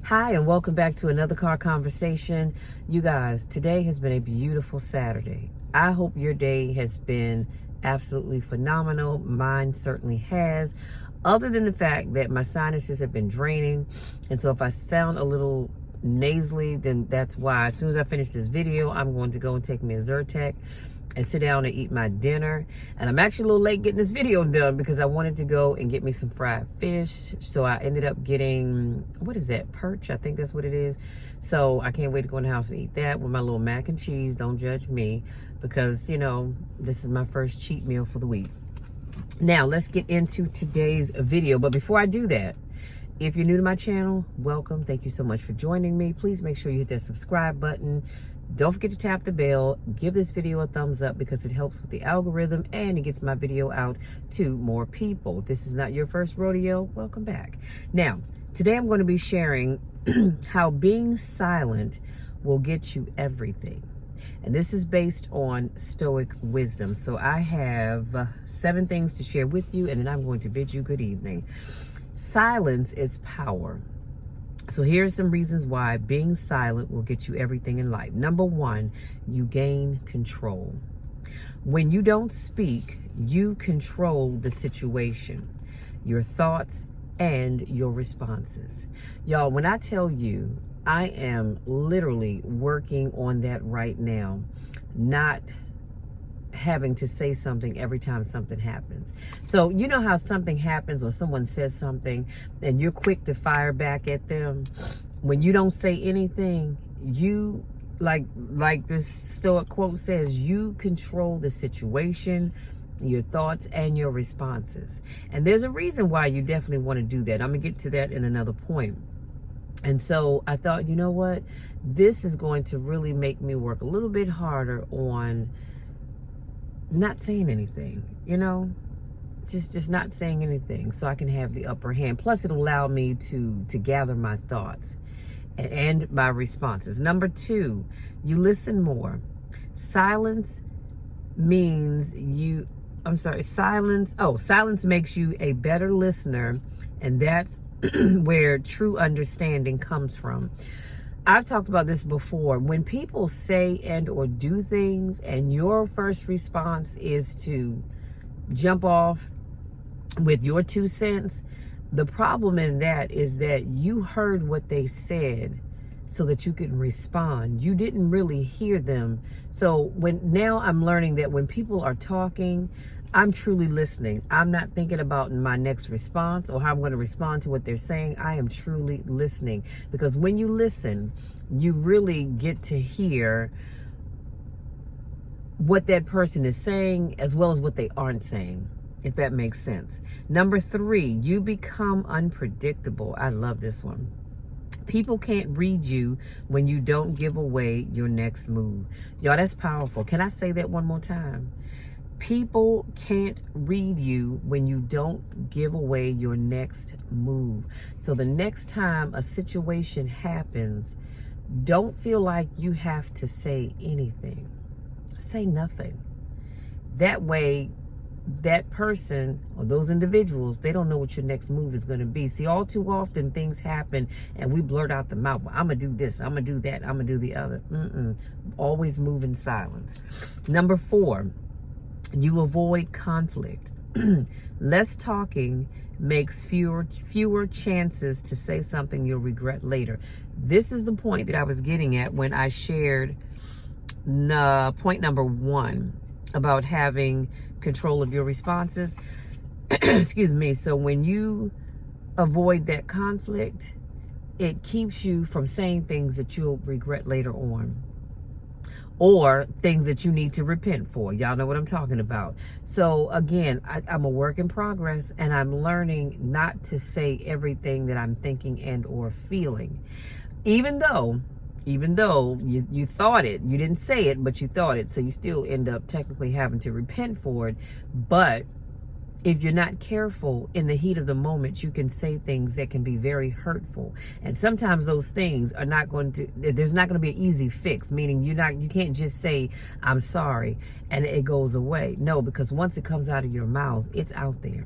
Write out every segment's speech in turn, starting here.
Hi, and welcome back to another car conversation. You guys, today has been a beautiful Saturday. I hope your day has been absolutely phenomenal. Mine certainly has, other than the fact that my sinuses have been draining. And so if I sound a little nasally, then that's why. As soon as I finish this video, I'm going to go and take me a Zyrtec and sit down and eat my dinner. And I'm actually a little late getting this video done because I wanted to go and get me some fried fish. So I ended up getting, what is that, perch? I think that's what it is. So I can't wait to go in the house and eat that with my little mac and cheese. Don't judge me because, you know, this is my first cheat meal for the week. Now, let's get into today's video. But before I do that, if you're new to my channel, welcome. Thank you so much for joining me. Please make sure you hit that subscribe button. Don't forget to tap the bell. Give this video a thumbs up because it helps with the algorithm and it gets my video out to more people. If this is not your first rodeo, welcome back. Now, today I'm going to be sharing how being silent will get you everything. And this is based on Stoic wisdom. So I have 7 things to share with you, and then I'm going to bid you good evening. Silence is power. So here's some reasons why being silent will get you everything in life. Number 1, you gain control. When you don't speak, you control the situation, your thoughts, and your responses. Y'all, when I tell you, I am literally working on that right now, not having to say something every time something happens. So you know how something happens or someone says something and you're quick to fire back at them. When you don't say anything, you, like this Stoic quote says, you control the situation, your thoughts, and your responses. And there's a reason why you definitely want to do that. I'm gonna get to that in another point. And so I thought, you know what, this is going to really make me work a little bit harder on not saying anything, you know, just not saying anything so I can have the upper hand. Plus it'll allow me to gather my thoughts and my responses. Number 2, you listen more. Silence means silence makes you a better listener, and that's where true understanding comes from. I've talked about this before. When people say and or do things and your first response is to jump off with your 2 cents, the problem in that is that you heard what they said so that you could respond. You didn't really hear them. So now I'm learning that when people are talking, I'm truly listening. I'm not thinking about my next response or how I'm going to respond to what they're saying. I am truly listening, because when you listen, you really get to hear what that person is saying as well as what they aren't saying, if that makes sense. Number 3, you become unpredictable. I love this one. People can't read you when you don't give away your next move. Y'all, that's powerful. Can I say that one more time? People can't read you when you don't give away your next move. So the next time a situation happens, don't feel like you have to say anything. Say nothing. That way, that person or those individuals, they don't know what your next move is going to be. See, all too often things happen and we blurt out the mouth. Well, I'm going to do this, I'm going to do that, I'm going to do the other. Always move in silence. Number 4, you avoid conflict. Less talking makes fewer chances to say something you'll regret later. This is the point that I was getting at when I shared point number 1 about having control of your responses. Excuse me. So when you avoid that conflict, it keeps you from saying things that you'll regret later on, or things that you need to repent for. Y'all know what I'm talking about. So again, I'm a work in progress, and I'm learning not to say everything that I'm thinking and or feeling. Even though you thought it, you didn't say it, but you thought it, so you still end up technically having to repent for it. But if you're not careful, in the heat of the moment, you can say things that can be very hurtful. And sometimes those things are not going to, there's not going to be an easy fix, meaning you can't just say, I'm sorry, and it goes away. No, because once it comes out of your mouth, it's out there.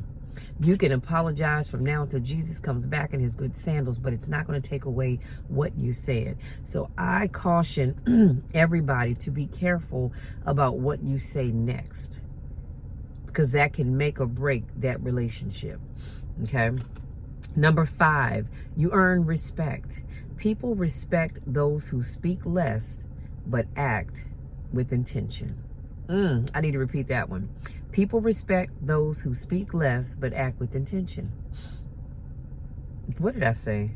You can apologize from now until Jesus comes back in his good sandals, but it's not going to take away what you said. So I caution everybody to be careful about what you say next, because that can make or break that relationship. Okay. Number 5, you earn respect. People respect those who speak less but act with intention. I need to repeat that one. People respect those who speak less but act with intention. What did I say?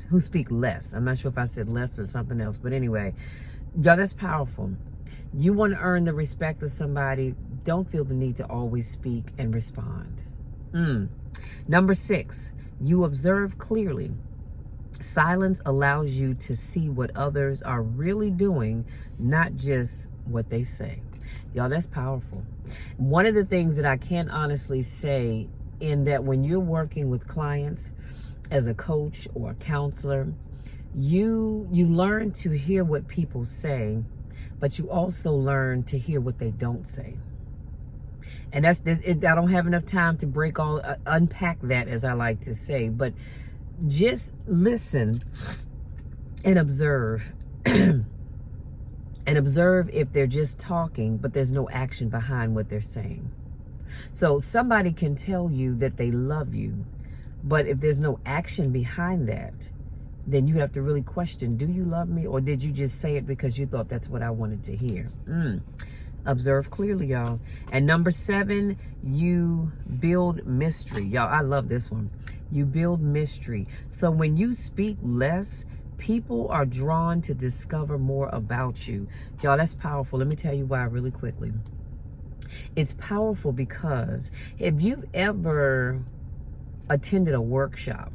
Who speak less. I'm not sure if I said less or something else, but anyway, y'all, that's powerful. You want to earn the respect of somebody, don't feel the need to always speak and respond. Number 6, you observe clearly. Silence allows you to see what others are really doing, not just what they say. Y'all, that's powerful. One of the things that I can honestly say, in that when you're working with clients as a coach or a counselor, you learn to hear what people say, but you also learn to hear what they don't say. And I don't have enough time to unpack that, as I like to say, but just listen and observe. And observe if they're just talking, but there's no action behind what they're saying. So somebody can tell you that they love you, but if there's no action behind that, then you have to really question, do you love me? Or did you just say it because you thought that's what I wanted to hear? Observe clearly, y'all. And number 7, you build mystery. Y'all, I love this one. You build mystery. So when you speak less, people are drawn to discover more about you. Y'all, that's powerful. Let me tell you why really quickly. It's powerful because if you've ever attended a workshop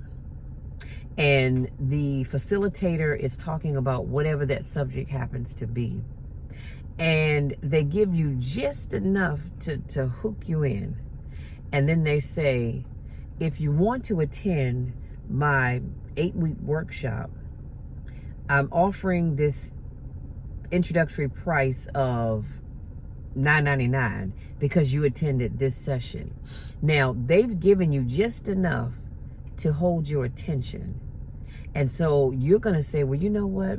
and the facilitator is talking about whatever that subject happens to be, and they give you just enough to hook you in, and then they say, if you want to attend my 8-week workshop, I'm offering this introductory price of $9.99 because you attended this session. Now, they've given you just enough to hold your attention. And so you're going to say, well, you know what?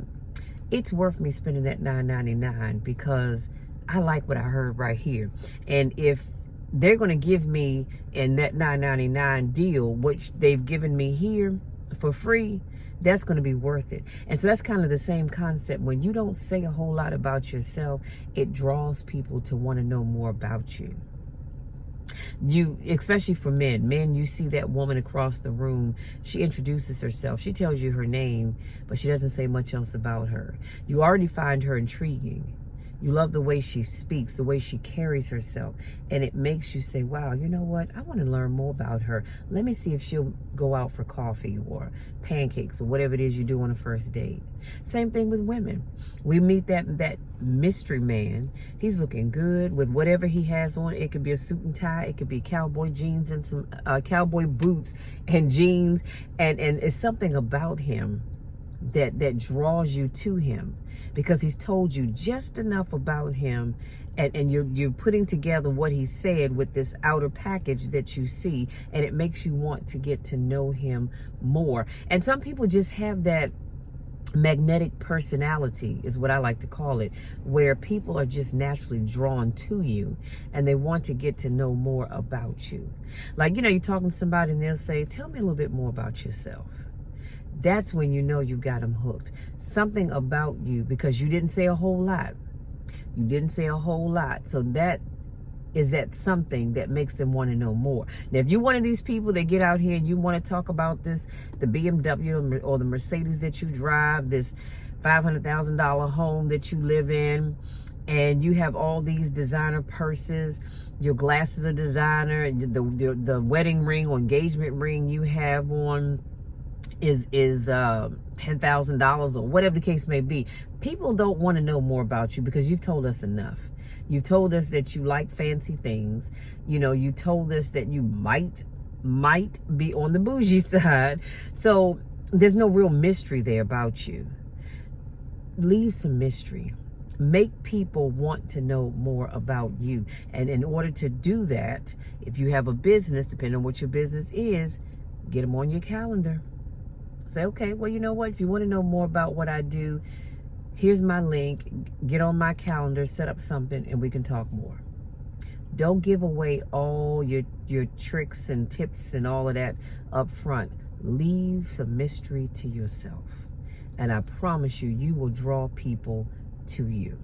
It's worth me spending that $9.99 because I like what I heard right here. And if they're going to give me in that $9.99 deal, which they've given me here for free, that's going to be worth it. And so that's kind of the same concept. When you don't say a whole lot about yourself, it draws people to want to know more about you. You, especially for men, you see that woman across the room, she introduces herself, she tells you her name, but she doesn't say much else about her. You already find her intriguing. You love the way she speaks, the way she carries herself, and it makes you say, wow, you know what? I want to learn more about her. Let me see if she'll go out for coffee or pancakes or whatever it is you do on a first date. Same thing with women. We meet that mystery man. He's looking good with whatever he has on. It could be a suit and tie. It could be cowboy jeans and some cowboy boots and jeans. And it's something about him that draws you to him, because he's told you just enough about him, and you're putting together what he said with this outer package that you see, and it makes you want to get to know him more. And some people just have that magnetic personality, is what I like to call it, where people are just naturally drawn to you and they want to get to know more about you. Like, you're talking to somebody and they'll say, tell me a little bit more about yourself. That's when you know you got them hooked. Something about you, because you didn't say a whole lot. You didn't say a whole lot. So that something that makes them want to know more. Now, if you're one of these people that get out here and you want to talk about the BMW or the Mercedes that you drive, this $500,000 home that you live in, and you have all these designer purses, your glasses are designer, the wedding ring or engagement ring you have on is $10,000 or whatever the case may be. People don't want to know more about you because you've told us enough. You told us that you like fancy things. You told us that you might be on the bougie side. So there's no real mystery there about you. Leave some mystery. Make people want to know more about you. And in order to do that, if you have a business, depending on what your business is, get them on your calendar. Say, okay, well, you know what? If you want to know more about what I do, here's my link. Get on my calendar, set up something, and we can talk more. Don't give away all your tricks and tips and all of that up front. Leave some mystery to yourself. And I promise you, you will draw people to you.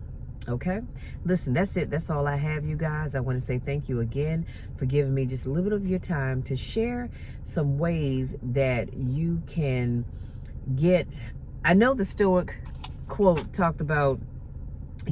Okay? Listen, that's it. That's all I have, you guys. I want to say thank you again for giving me just a little bit of your time to share some ways that you can get. I know the Stoic quote talked about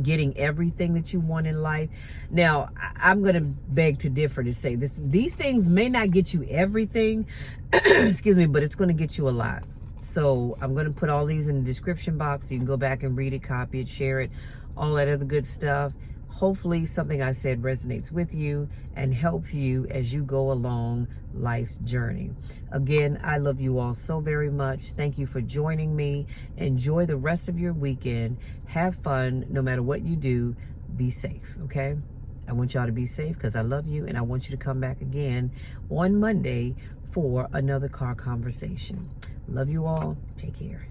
getting everything that you want in life. Now, I'm going to beg to differ to say this. These things may not get you everything, excuse me, but it's going to get you a lot. So I'm going to put all these in the description box. You can go back and read it, copy it, share it, all that other good stuff. Hopefully something I said resonates with you and helps you as you go along life's journey. Again, I love you all so very much. Thank you for joining me. Enjoy the rest of your weekend. Have fun. No matter what you do, be safe, okay? I want y'all to be safe because I love you, and I want you to come back again on Monday for another car conversation. Love you all. Take care.